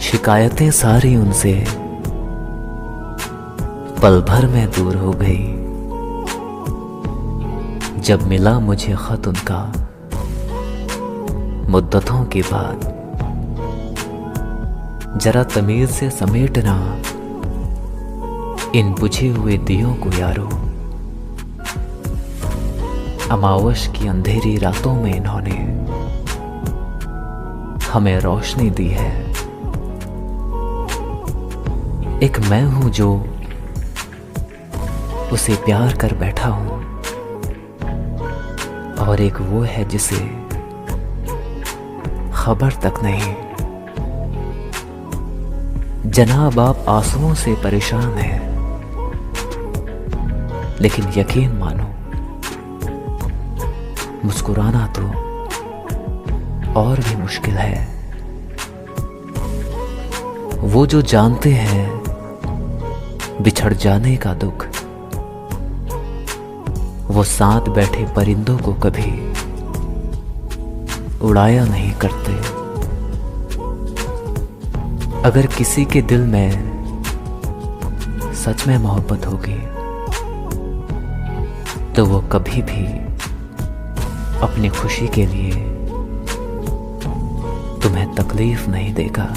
शिकायतें सारी उनसे पल भर में दूर हो गई। जब मिला मुझे खत उनका मुद्दतों के बाद, जरा तमीज से समेटना इन बुझे हुए दियों को यारो। अमावस की अंधेरी रातों में इन्होंने हमें रोशनी दी है। एक मैं हूं जो उसे प्यार कर बैठा हूं, और एक वो है जिसे खबर तक नहीं। जनाब आप आंसुओं से परेशान हैं, लेकिन यकीन मानो मुस्कुराना तो और भी मुश्किल है। वो जो जानते हैं बिछड़ जाने का दुख, वो साथ बैठे परिंदों को कभी उड़ाया नहीं करते। अगर किसी के दिल में सच में मोहब्बत होगी तो वो कभी भी अपनी खुशी के लिए तुम्हें तकलीफ नहीं देगा।